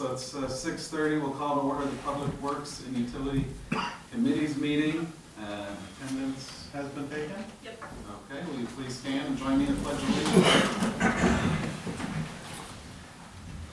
so it's 6:30. We'll call to order the Public Works and Utility Committee's meeting. Attendance has been taken? Yep. Okay, will you please stand and join me in the pledge of allegiance?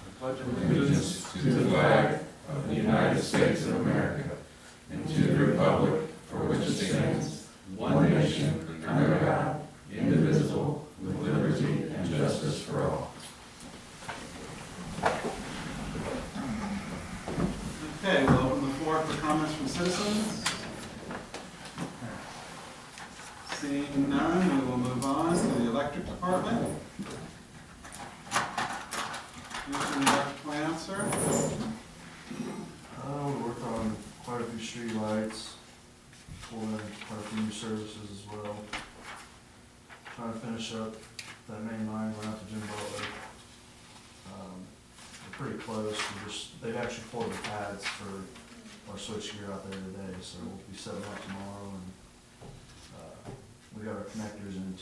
The pledge of Allegiance to the flag of the United States of America and to the republic for which it stands, one nation, under God, indivisible, with liberty and justice for all. Okay, we'll open the floor for comments from citizens. Seeing none, we will move on to the electric department. Using the electrical answer. We worked on quite a few street lights, pulled in quite a few new services as well. Trying to finish up that main line going out to Jim Butler. We're pretty close. They've actually poured the pads for our switchgear out there today, so we'll be setting up tomorrow. And we got our connectors in a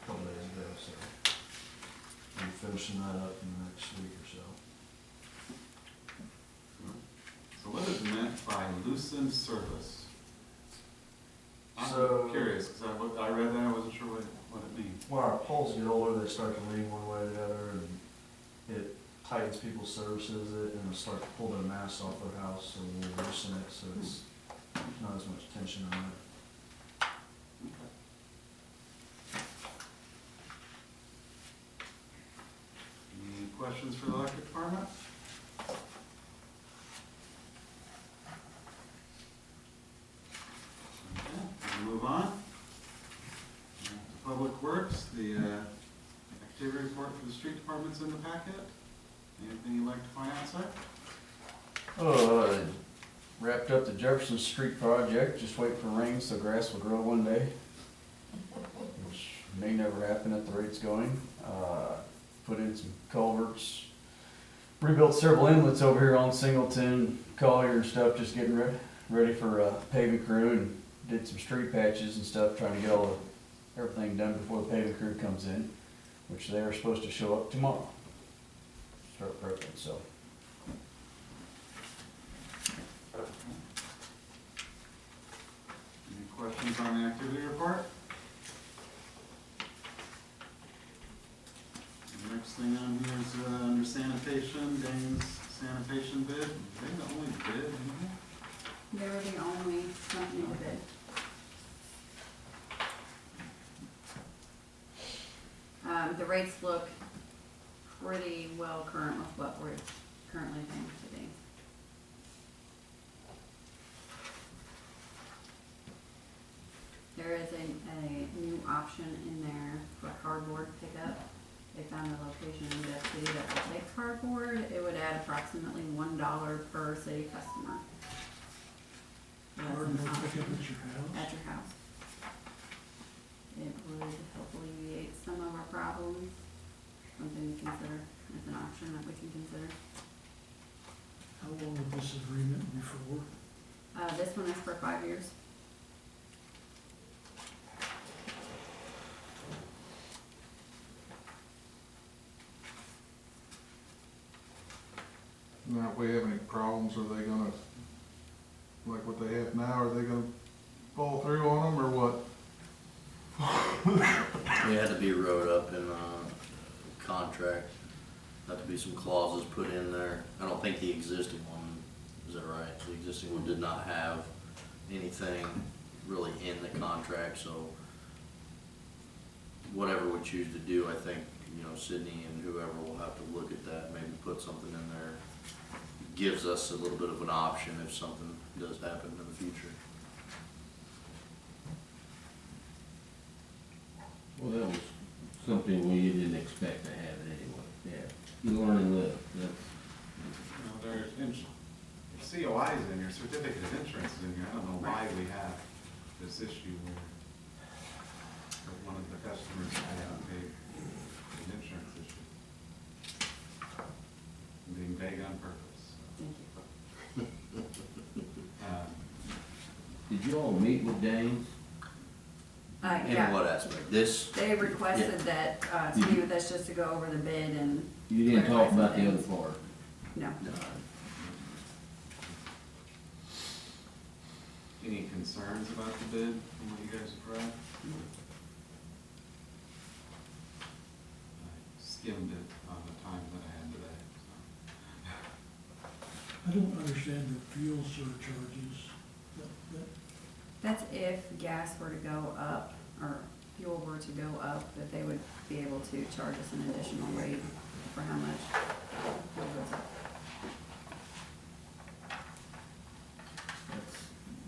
couple days ago, so we'll be finishing that up in the next week or so. So what is meant by loosened surface? So- I'm curious, because I read that, I wasn't sure what it means. When our poles get older, they start to lean one way or the other, and it tightens people's services, and it'll start to pull their mass off their house, so we'll loosen it, so it's not as much tension on it. Any questions for the electric department? Okay, we'll move on. To Public Works, the activity report for the street department's in the packet. Anything you'd like to point out, sir? Wrapped up the Jefferson Street project, just wait for rain so grass will grow one day, which may never happen at the rate it's going. Put in some culverts, rebuilt several inlets over here on Singleton, Collier and stuff, just getting ready for paving crew, and did some street patches and stuff, trying to get everything done before the paving crew comes in, which they are supposed to show up tomorrow. Start prepping, so. Any questions on the activity report? The next thing on here is under sanitation, Dane's sanitation bid. Are they the only bid in here? They're the only company to bid. The rates look pretty well current with what we're currently paying today. There is a new option in there for cardboard pickup. They found a location in the city that will take cardboard. It would add approximately $1 per city customer. So that's an option. At your house. It would help alleviate some of our problems. Something to consider. It's an option that we can consider. How long would this agreement be for? This one is for 5 years. Now, if we have any problems, are they gonna, like what they have now, are they gonna fall through on them, or what? It had to be wrote up in a contract, had to be some clauses put in there. I don't think the existing one, is that right? The existing one did not have anything really in the contract, so whatever we choose to do, I think, Sydney and whoever will have to look at that, maybe put something in there. Gives us a little bit of an option if something does happen in the future. Well, that was something we didn't expect to have anyway, yeah. You learn and live, that's. There's COI is in here, certificate of insurance is in here. I don't know why we have this issue where one of the customers had an insurance issue. I'm being vague on purpose. Thank you. Did you all meet with Danes? In Yeah. what aspect? This, They requested that, to meet with us just to go over the bid and. You didn't talk clarify some about the other things. part? No. No. Any concerns about the bid from what you guys have read? I skimmed it on the time that I had today, so. I don't understand the fuel surcharges. That, That's if gas were to go up, or fuel were to go up, that they would be able to charge us an additional rate for how much fuel goes up. That's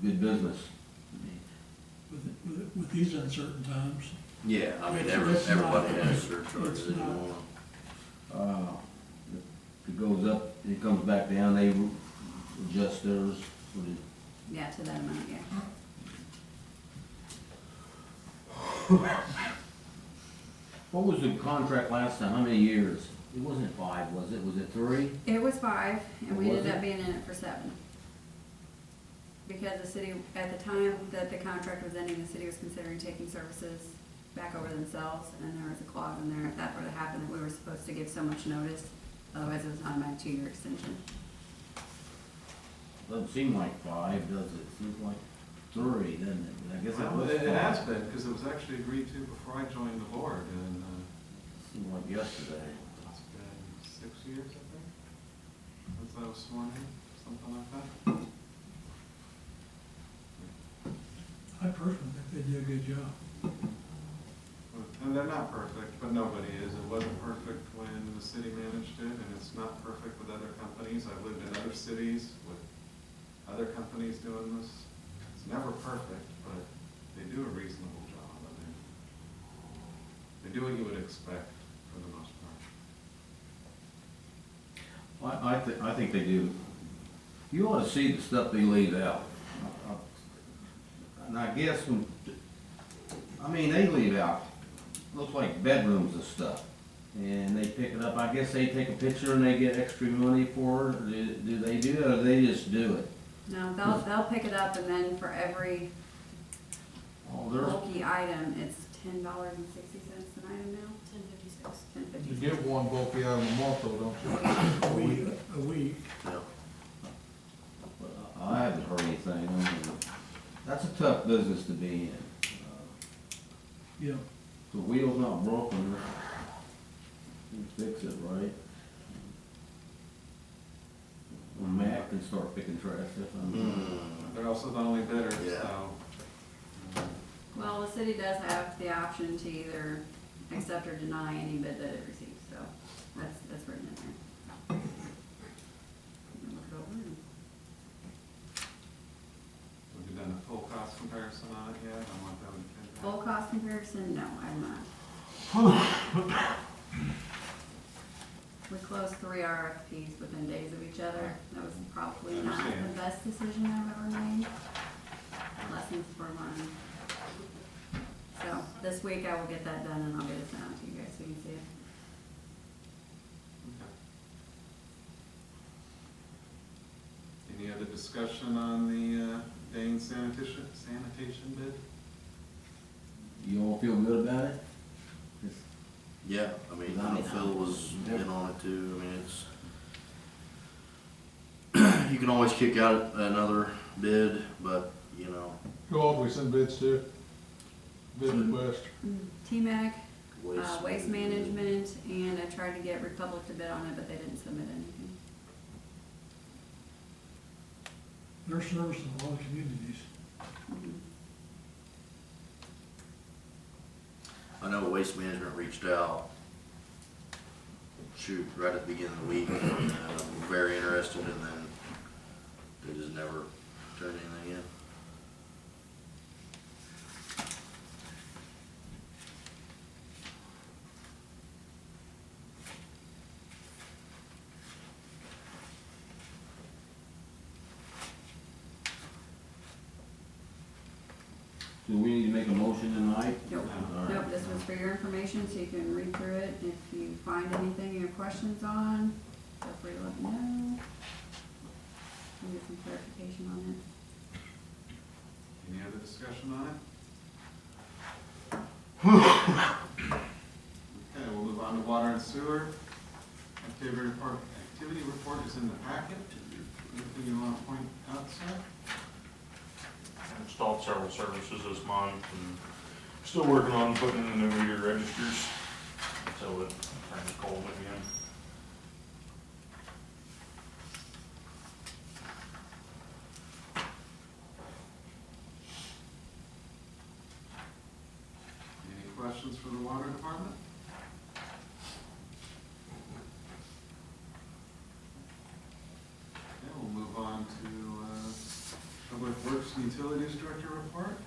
good business. with these uncertain times, Yeah, I mean, It's not- everybody has surcharges it's not- anymore. If it goes up, it comes back down, they adjust theirs. Yeah, to that amount, yeah. What was the contract last time? How many years? It wasn't 5, was it? Was it 3? It was 5, and we Was ended it? up being in it for 7. Because the city, at the time that the contract was ending, the city was considering taking services back over themselves, and there was a clause in there, if that were to happen, that we were supposed to give so much notice, otherwise it was an automatic 2-year extension. Doesn't seem like 5, does it? Seems like 3, doesn't it? I guess it Well, was it has 5. been, because it was actually agreed to before I joined the board, and, Seemed like yesterday. it's been 6 years, I think, since I was sworn in, something like that. I personally think they did a good job. And they're not perfect, but nobody is. It wasn't perfect when the city managed it, and it's not perfect with other companies. I've lived in other cities with other companies doing this. It's never perfect, but they do a reasonable job. I mean, they do what you would expect for the most part. I think they do. You ought to see the stuff they leave out. And I guess they leave out, looks like bedrooms and stuff. And they pick it up, I guess they take a picture and they get extra money for it. Do they do it, or they just do it? No, they'll pick it up, and then for every Oh, they're, bulky item, it's $10.60 an item now? You $10.56. get one bulky out of the month though, don't you? A week, Yeah. I haven't heard anything. I mean, that's a tough business to be in. yeah. The wheel's not broken, you fix it right. Well, Matt can start picking trash if I'm. They're also the only bidder, Yeah. so. Well, the city does have the option to either accept or deny any bid that it receives, so that's written in there. You can look it over and Have you done a full cost comparison on it yet, on what that would impact? full cost comparison, no, I'm not. We closed 3 RFPs within days of each other. That was probably not the Understand. best decision I've ever made. Lessons were learned. So this week I will get that done and I'll get it sent out to you guys so you can see it. Okay. Any other discussion on the Dane sanitation bid? You all feel good about it? It's- Yeah, I mean, I know Phil was in on it too. I mean, it's, you can always kick out another bid, but, you know, Who all do we send bids to? Bid request. TMAC, Waste Management, and I tried to get Republic to bid on it, but they didn't submit anything. They're servicing a lot of communities. Mhm. I know Waste Management reached out, shoot, right at the beginning of the week, and I'm very interested, and then they just never turned anything in. Do we need to make a motion tonight? Nope, All right. nope, this was for your information, so you can read through it. If you find anything you have questions on, feel free to let me know. I'll get some clarification on it. Any other discussion on it? Okay, we'll move on to water and sewer. Activity report, activity report is in the packet. Anything you want to point out, sir? Installed several services this month and still working on putting in the new meter registers. So it turns cold again. Any questions for the water department? Okay, we'll move on to Public Works and Utilities Director report.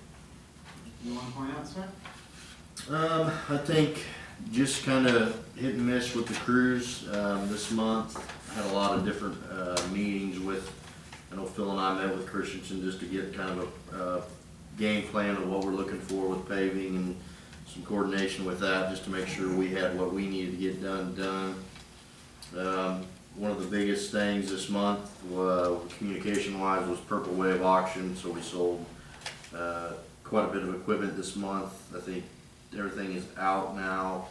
You want to point out, sir? I think just kind of hit and miss with the crews, this month. Had a lot of different, meetings with, I know Phil and I met with Christensen just to get kind of a, game plan of what we're looking for with paving and some coordination with that, just to make sure we had what we needed to get done. One of the biggest things this month, communication wise, was Purple Wave auction, so we sold, quite a bit of equipment this month. I think everything is out now,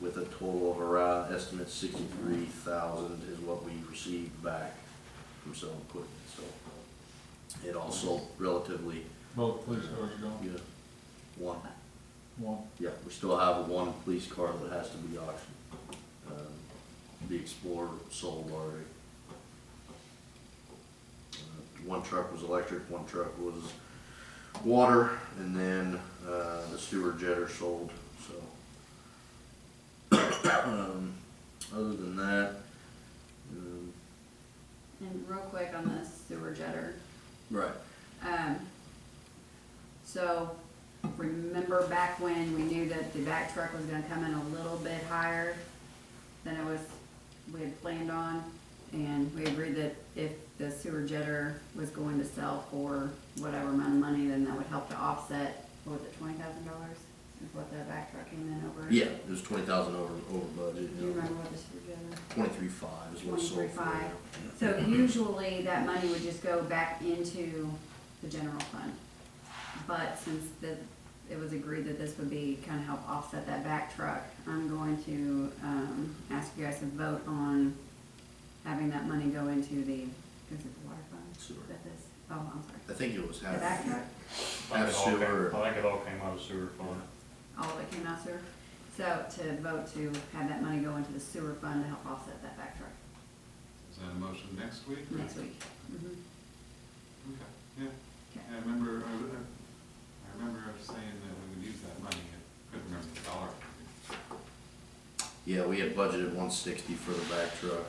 with a total of around estimate 63,000 is what we received back from selling equipment, so it all sold relatively, Both police cars are gone. yeah, one. One. Yeah, we still have one police car that has to be auctioned. The Explorer sold already. One truck was electric, one truck was water, and then, the sewer jetter sold, so. Other than that, And real quick on the sewer jetter, right, so remember back when we knew that the back truck was gonna come in a little bit higher than we had planned on? And we agreed that if the sewer jetter was going to sell for whatever amount of money, then that would help to offset, what was it, $20,000? Is what the back truck came in over? yeah, it was 20,000 over budget. Do you remember what the sewer jetter? 23.5 is what it sold for. 23.5. So usually that money would just go back into the general fund. But since it was agreed that this would be, kind of help offset that back truck, I'm going to, ask you guys to vote on having that money go into the, is it the water fund? Sewer. That this, oh, I'm sorry. I think it was The half. back truck, I Have think sewer. I think it all came out of sewer fund. all of it came out sewer. So to vote to have that money go into the sewer fund to help offset that back truck Is that a motion next week? or- next week. Mhm. Okay, yeah. Okay. I remember saying that we would use that money. I couldn't remember the dollar. Yeah, we had budgeted 160 for the back truck.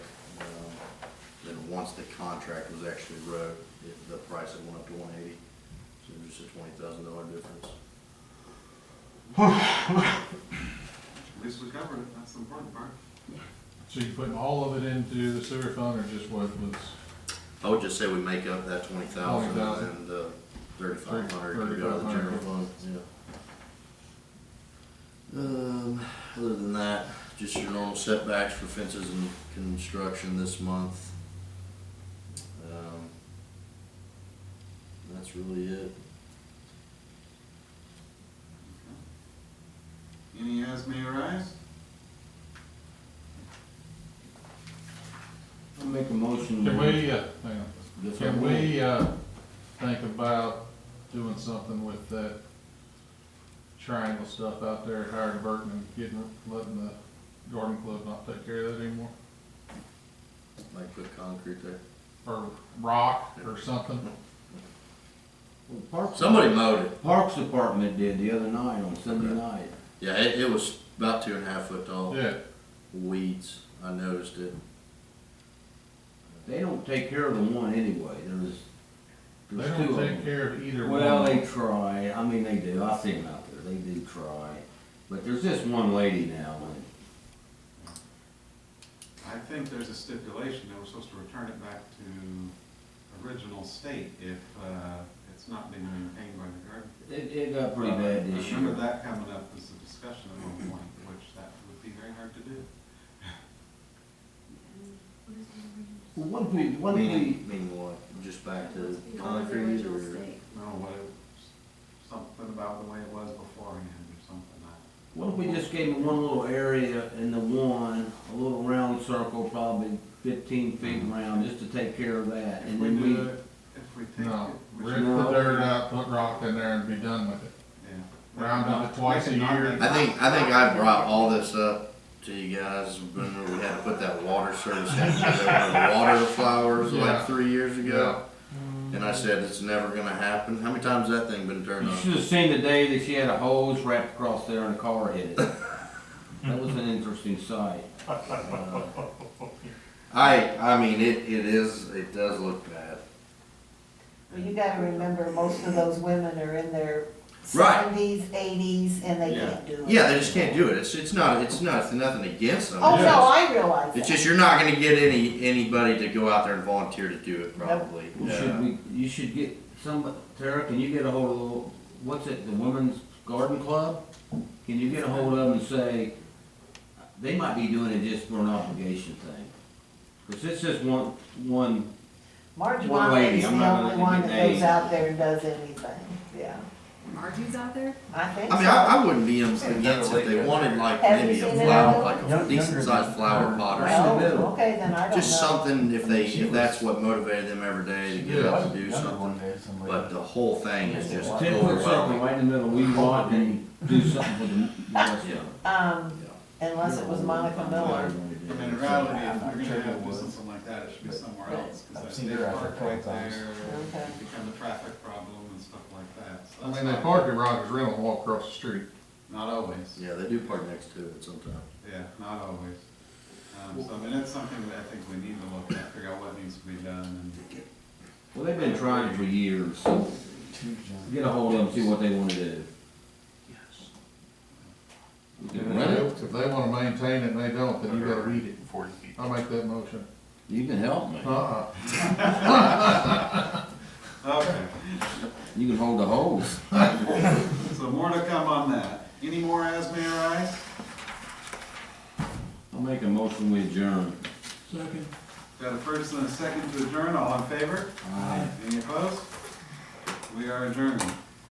Then once the contract was actually wrote, the price had went up to 180. So there's a $20,000 difference. At least we covered it. That's the important part. So you putting all of it into the sewer fund, or just what was? I would just say we make up that 20,000 20,000. and the 3,500 could go to the 3,500. general fund, yeah. Other than that, just your normal setbacks for fences and construction this month. That's really it. Any as may arise? I'll make a motion. Can we, hang on, Yes, I can will. we, think about doing something with that triangle stuff out there at Howard Burton and letting the garden club not take care of that anymore? Might put concrete there. Or rock or something? Well, Parks- Somebody mowed it. Parks Department did the other night, on Sunday Okay. night. Yeah, it was about 2.5 foot tall. Yeah, Weeds, I noticed it. They don't take care of the one anyway, they there's two don't of take them. care of either one. Well, they try, I mean, they do, I see them out there, they do try, but there's just one lady now, and I think there's a stipulation that we're supposed to return it back to original state if, it's not being maintained by the garden. it got pretty bad this I remember year. that coming up as a discussion at one point, which that would be very hard to do. Well, one Meaning what? Just back to What was the concrete original or? state? No, what it, something about the way it was beforehand or something. What if we just gave them one little area in the one, a little round circle, probably 15 feet round, just to take care of that, If and we then do we, it, if we take No, it. rip the dirt out, put rock in there and be done with it. Yeah. Round it twice a year. I think I brought all this up to you guys when we had to put that water service in, so they wanted to water the flowers Yeah. like 3 years ago. And I said, it's never gonna happen. How many times has that thing been turned you on? should have seen the day that she had a hose wrapped across there and a car hit it. That was an interesting sight. I mean, it does look bad. Well, you gotta remember, most of those women are in their Right. 70s, 80s, and they Yeah. can't do it. Yeah, they just can't do it. It's nothing against them. Oh, It's no, just- I realize that. It's just, you're not gonna get anybody to go out there and volunteer to do it, probably. You should get some, Tara, can you get a hold of, what's it, the Women's Garden Club? Can you get a hold of them and say, they might be doing it just for an obligation thing? Cause it's just one, Marge one lady, Wiley's the I'm not only gonna one get that goes names. out there and does anything, yeah. Margie's out there? I think I mean, so. I wouldn't be against if they wanted like Have you maybe a seen it flower, ever? like a Younger decent sized than- flower pot or Right in the something. middle. Oh, okay, then I don't know. Just something if that's what motivated them every day to get out to do something. But the whole thing is just 10-foot circle overwhelming. right in the middle, we want and do something for the rest of them. Unless it was Monica Miller. I mean, in reality, if we're gonna have to do something like that, it should be somewhere else, I've cause seen that her state out there park a couple right times. there, Okay. it become a traffic problem and stuff like that. So I that's mean, they not- park at Rogers Rental and walk across the street. Not always, Yeah, they do park next to it sometimes. yeah, not always. So I mean, it's something that I think we need to look at, figure out what needs to be done, and Well, they've been trying for years, so get a hold of them, see what they wanna do. We can rent it. If they wanna maintain it and they don't, then you gotta eat it. 40 feet. I'll make that motion. You can help me. okay. You can hold the hose. So more to come on that. Any more as mayor eyes? I'll make a motion we adjourn. Second. Got a first and a second to adjourn, all in favor? Aye. Any opposed? We are adjourned.